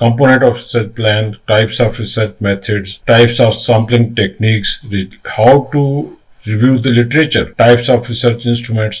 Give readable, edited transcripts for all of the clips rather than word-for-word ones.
component of research plan, types of research methods, types of sampling techniques, how to review the literature, types of research instruments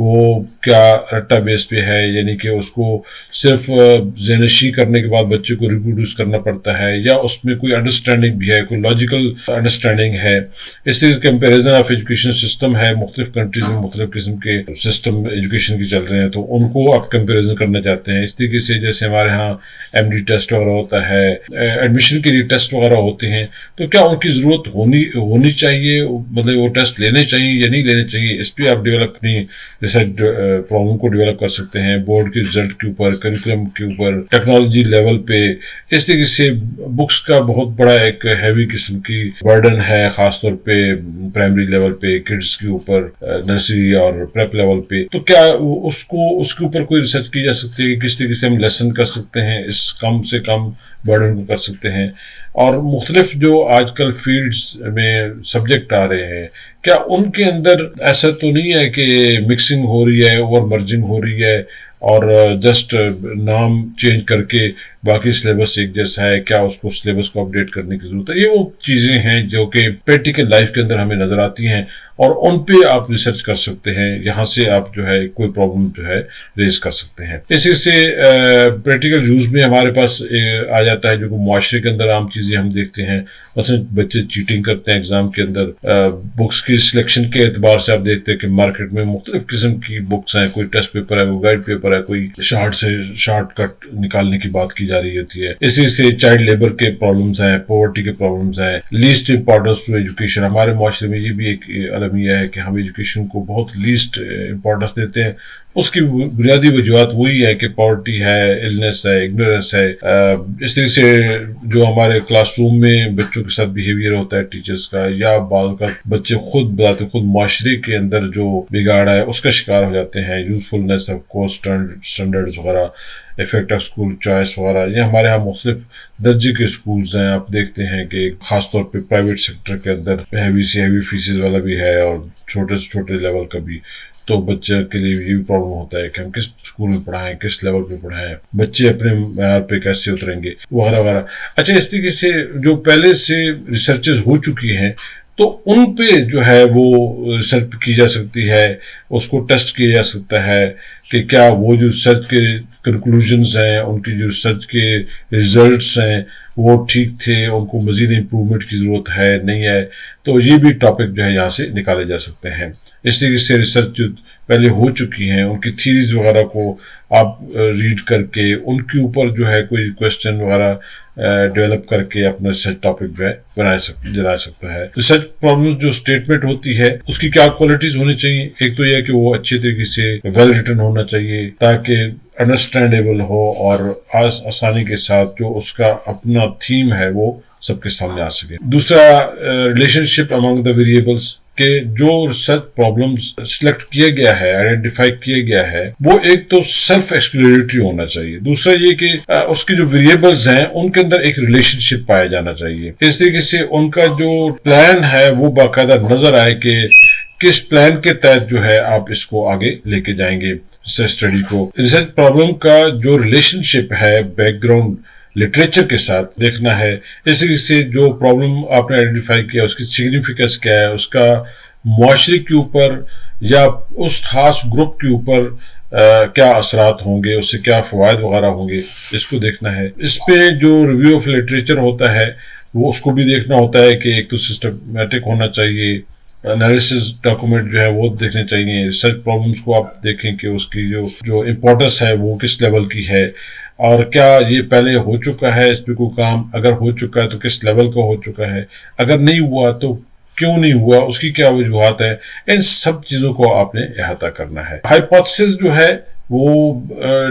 وہ کیا رٹا بیس پہ ہے، یعنی کہ اس کو صرف ذہنشی کرنے کے بعد بچے کو ریپروڈیوس کرنا پڑتا ہے، یا اس میں کوئی انڈرسٹینڈنگ بھی ہے، کوئی لاجیکل انڈرسٹینڈنگ ہے. اس لیے کمپیریزن آف ایجوکیشن سسٹم ہے، مختلف کنٹریز میں مختلف قسم کے سسٹم ایجوکیشن کے چل رہے ہیں، تو ان کو آپ کمپیریزن کرنا چاہتے ہیں. اس طریقے سے جیسے ہمارے ہاں ایم ڈی ٹیسٹ وغیرہ ہوتا ہے، ایڈمیشن کے لیے ٹیسٹ وغیرہ ہوتے ہیں، تو کیا ان کی ضرورت ہونی چاہیے، مطلب وہ ٹیسٹ لینے چاہیے یا نہیں لینے چاہیے. اس پہ آپ ڈیولپ اپنی ریسرچ پرابلم کو ڈیولپ کر سکتے ہیں، بورڈ کے رزلٹ کے اوپر، کریکولم کے اوپر، ٹیکنالوجی لیول پہ. اس طریقے سے بکس کا بہت بڑا ایک ہیوی قسم کی برڈن ہے، خاص طور پہ پرائمری لیول پہ، کڈس کے اوپر، نرسری اور پریپ لیول پہ. تو کیا اس کے اوپر کوئی ریسرچ کی جا سکتی ہے کہ کس طریقے سے ہم لیسن کر سکتے ہیں، اس کم سے کم برڈن کو کر سکتے ہیں. اور مختلف جو آج کل فیلڈز میں سبجیکٹ آ رہے ہیں، کیا ان کے اندر ایسا تو نہیں ہے کہ مکسنگ ہو رہی ہے، اوور مرجنگ ہو رہی ہے، اور جسٹ نام چینج کر کے باقی سلیبس ایک جیسا ہے؟ کیا اس کو سلیبس کو اپڈیٹ کرنے کی ضرورت ہے؟ یہ وہ چیزیں ہیں جو کہ پریکٹیکل لائف کے اندر ہمیں نظر آتی ہیں، اور ان پہ آپ ریسرچ کر سکتے ہیں. یہاں سے آپ جو ہے کوئی پرابلم جو ہے ریز کر سکتے ہیں. اسی سے پریکٹیکل یوز میں ہمارے پاس آ جاتا ہے جو معاشرے کے اندر عام چیزیں ہم دیکھتے ہیں. مثلا بچے چیٹنگ کرتے ہیں ایگزام کے اندر. بکس کی سلیکشن کے اعتبار سے آپ دیکھتے ہیں کہ مارکیٹ میں مختلف قسم کی بکس ہیں، کوئی ٹیسٹ پیپر ہے، کوئی گائیڈ پیپر ہے، کوئی شارٹ کٹ نکالنے کی بات کی جا رہی ہوتی ہے. اسی سے چائلڈ لیبر کے پرابلمز ہیں، پاورٹی کے پرابلمز ہیں. لیسٹ امپورٹنس ٹو ایجوکیشن، ہمارے معاشرے میں یہ بھی ایک المیہ ہے کہ ہم ایجوکیشن کو بہت لیسٹ امپورٹنس دیتے ہیں. اس کی بنیادی وجوہات وہی ہے کہ پاورٹی ہے، النس ہے، اگنورینس ہے. اس طرح سے جو ہمارے کلاس روم میں بچوں کے ساتھ بیہیویئر ہوتا ہے ٹیچرز کا، یا بعض کا بچے خود بذات خود معاشرے کے اندر جو بگاڑ ہے اس کا شکار ہو جاتے ہیں. یوزفلنس آف کورس اسٹینڈرڈز وغیرہ، افیکٹ آف اسکول چوائس وغیرہ. یہ ہمارے ہاں مختلف درجے کے اسکولز ہیں. آپ دیکھتے ہیں کہ خاص طور پہ پرائیویٹ سیکٹر کے اندر ہیوی سے ہیوی فیسز والا بھی ہے، اور چھوٹے سے چھوٹے لیول کا بھی. تو بچے کے لیے یہ بھی پرابلم ہوتا ہے کہ ہم کس اسکول میں پڑھائیں، کس لیول پہ پڑھائیں، بچے اپنے معیار پہ کیسے اتریں گے، وغیرہ وغیرہ. اچھا، اس طریقے سے جو پہلے سے ریسرچز ہو چکی ہیں تو ان پہ جو ہے وہ ریسرچ کی جا سکتی ہے، اس کو ٹیسٹ کیا جا سکتا ہے کہ کیا وہ جو ریسرچ کے کنکلوژنز ہیں، ان کی جو ریسرچ کے ریزلٹس ہیں وہ ٹھیک تھے، ان کو مزید امپرومنٹ کی ضرورت ہے نہیں ہے. تو یہ بھی ٹاپک جو ہے یہاں سے نکالے جا سکتے ہیں. اس طریقے سے ریسرچ جو پہلے ہو چکی ہیں ان کی تھیریز وغیرہ کو آپ ریڈ کر کے ان کے اوپر جو ہے کوئی کویسچن وغیرہ ڈیولپ کر کے اپنا ریسرچ ٹاپک جو ہے بنا سکتا ہے. ریسرچ پرابلم جو اسٹیٹمنٹ ہوتی ہے اس کی کیا کوالٹیز ہونی چاہیے؟ ایک تو یہ کہ وہ اچھے طریقے سے ویل ریٹن ہونا چاہیے تاکہ انڈرسٹینڈیبل ہو، اور آسانی کے ساتھ جو اس کا اپنا تھیم ہے وہ سب کے سامنے آ سکے. دوسرا، relation ship among the variables, کہ جو ریسرچ پرابلمز سلیکٹ کیا گیا ہے، آئیڈینٹیفائی کیا گیا ہے، وہ ایک تو سیلف ایکسپلینیٹری ہونا چاہیے. دوسرا یہ کہ اس کی جو ویریبلز ہیں ان کے اندر ایک ریلیشن شپ پایا جانا چاہیے. اس طریقے سے ان کا جو پلان ہے وہ باقاعدہ نظر آئے کہ کس پلان کے تحت جو ہے آپ اس کو آگے لے کے جائیں گے ریسرچ اسٹڈی کو. ریسرچ پرابلم کا جو ریلیشن شپ ہے بیک گراؤنڈ لٹریچر کے ساتھ دیکھنا ہے. اسی سے جو پرابلم آپ نے آئیڈینٹیفائی کیا اس کی سگنیفیکینس کیا ہے، اس کا معاشرے کے اوپر یا اس خاص گروپ کے اوپر کیا اثرات ہوں گے، اس سے کیا فوائد وغیرہ ہوں گے، اس کو دیکھنا ہے. اس پہ جو ریویو آف لٹریچر ہوتا ہے وہ اس کو بھی دیکھنا ہوتا ہے کہ ایک تو سسٹمیٹک ہونا چاہیے، انالیسز ڈاکومنٹ جو ہے وہ دیکھنے چاہیے. ریسرچ پرابلمس کو آپ دیکھیں کہ اس کی جو امپورٹنس ہے وہ کس لیول کی ہے، اور کیا یہ پہلے ہو چکا ہے اس پہ کوئی کام، اگر ہو چکا ہے تو کس لیول کا ہو چکا ہے، اگر نہیں ہوا تو کیوں نہیں ہوا، اس کی کیا وجوہات ہے. ان سب چیزوں کو آپ نے احاطہ کرنا ہے. ہائپوتھیسس جو ہے وہ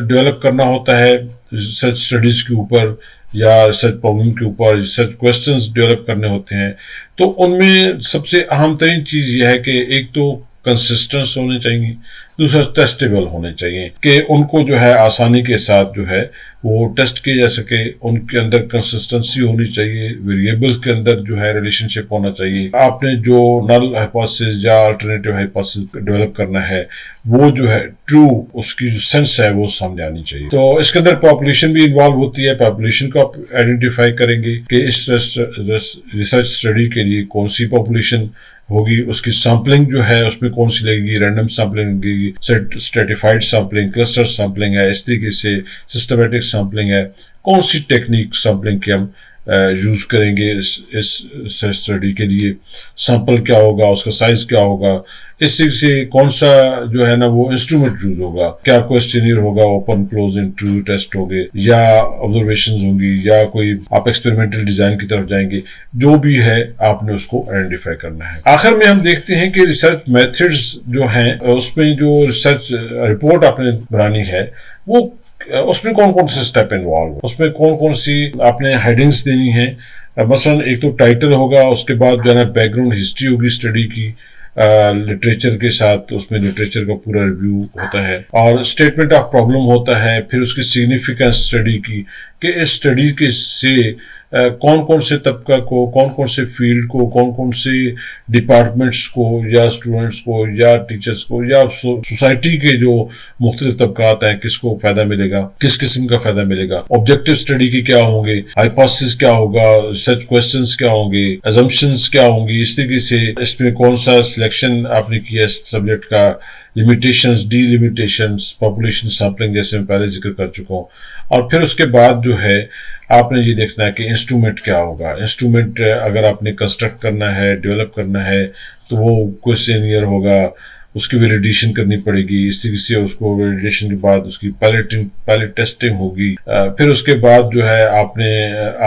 ڈیولپ کرنا ہوتا ہے ریسرچ اسٹڈیز کے اوپر یا ریسرچ پرابلم کے اوپر. ریسرچ کویسچنز ڈیولپ کرنے ہوتے ہیں تو ان میں سب سے اہم ترین چیز یہ ہے کہ ایک تو کنسسٹنس ہونے چاہیے، دوسرا ٹیسٹیبل ہونے چاہیے کہ ان کو جو ہے آسانی کے ساتھ جو ہے وہ ٹیسٹ کیے جا سکے. ان کے اندر کنسسٹنسی ہونی چاہیے، ویریبلز کے اندر جو ہے ریلیشن شپ ہونا چاہیے. آپ نے جو نل ہائپوتھیسس یا الٹرنیٹیو ہائپوتھیسس ڈیولپ کرنا ہے وہ جو ہے ٹرو اس کی جو سینس ہے وہ سامنے آنی چاہیے. تو اس کے اندر پاپولیشن بھی انوالو ہوتی ہے. پاپولیشن کو آپ آئیڈینٹیفائی کریں گے کہ اس ریسرچ اسٹڈی کے لیے کون سی پاپولیشن ہوگی، اس کی سیمپلنگ جو ہے اس میں کون سی لگے گی، رینڈم سیمپلنگ لگے گی، اسٹریٹیفائڈ سیمپلنگ، کلسٹر سیمپلنگ ہے، اس طریقے سے سسٹمیٹک سیمپلنگ ہے، کون سی ٹیکنیک سیمپلنگ کی ہم یوز کریں گے اس اسٹڈی کے لیے، سیمپل کیا ہوگا، اس کا سائز کیا ہوگا، اس سے کون سا جو ہے نا وہ انسٹرومنٹ یوز ہوگا، کیا کوسچنئر ہوگا، اوپن کلوز انٹرویو ٹیسٹ ہوگے یا آبزرویشنز ہوں گی یا کوئی آپ ایکسپیریمنٹل ڈیزائن کی طرف جائیں گے، جو بھی ہے آپ نے اس کو آئیڈینٹیفائی کرنا ہے۔ آخر میں ہم دیکھتے ہیں کہ ریسرچ میتھڈز جو ہیں اس میں جو ریسرچ رپورٹ آپ نے بنانی ہے وہ اس میں کون کون سے اسٹیپ انوالو، اس میں کون کون سی آپ نے ہیڈنگز دینی ہے۔ مثلا ایک تو ٹائٹل ہوگا، اس کے بعد جو ہے نا بیک گراؤنڈ ہسٹری ہوگی اسٹڈی کی لٹریچر کے ساتھ، اس میں لٹریچر کا پورا ریویو ہوتا ہے، اور اسٹیٹمنٹ آف پرابلم ہوتا ہے، پھر اس کی سگنیفیکینس اسٹڈی کی کہ اس اسٹڈی کے سے کون کون سے طبقہ کو، کون کون سے فیلڈ کو، کون کون سے ڈپارٹمنٹس کو یا اسٹوڈنٹس کو یا ٹیچرس کو یا سوسائٹی کے جو مختلف طبقات ہیں کس کو فائدہ ملے گا، کس قسم کا فائدہ ملے گا، آبجیکٹو اسٹڈی کے کیا ہوں گے، ہائپوتھیسس کیا ہوگا، ریسرچ کوسچنز کیا ہوں گے، اسمپشنز کیا ہوں گی، اس طریقے سے اس میں کون سا سلیکشن آپ نے کیا اس سبجیکٹ کا، limitations, D limitations, population sampling جیسے میں پہلے ذکر کر چکا ہوں، اور پھر اس کے بعد جو ہے آپ نے یہ دیکھنا ہے کہ انسٹرومنٹ کیا ہوگا۔ انسٹرومنٹ اگر آپ نے کنسٹرکٹ کرنا ہے، ڈیولپ کرنا ہے تو وہ کوسچنئر ہوگا، اس کی ویلیڈیشن کرنی پڑے گی، اس طریقے سے اس کو ویلیڈیشن کے بعد اس کی پائلٹ ٹیسٹنگ ہوگی، پھر اس کے بعد جو ہے آپ نے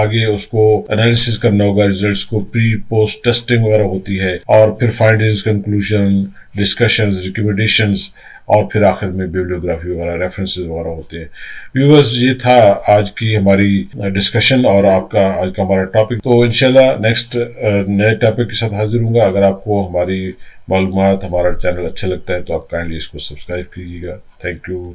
آگے اس کو انالیسس کرنا ہوگا، ریزلٹس کو پری پوسٹ ٹیسٹنگ وغیرہ ہوتی ہے، اور پھر فائنڈنگز، کنکلوژن، ڈسکشنز، ریکمنڈیشنز، اور پھر آخر میں بیبلیوگرافی وغیرہ، ریفرنسز وغیرہ ہوتے ہیں۔ ویورز، یہ تھا آج کی ہماری ڈسکشن اور آپ کا آج کا ہمارا ٹاپک۔ تو انشاءاللہ نیکسٹ نئے ٹاپک کے ساتھ حاضر ہوں گا۔ اگر آپ کو ہماری معلومات، ہمارا چینل اچھا لگتا ہے تو آپ کائنڈلی اس کو سبسکرائب کیجیے گا۔ Thank you.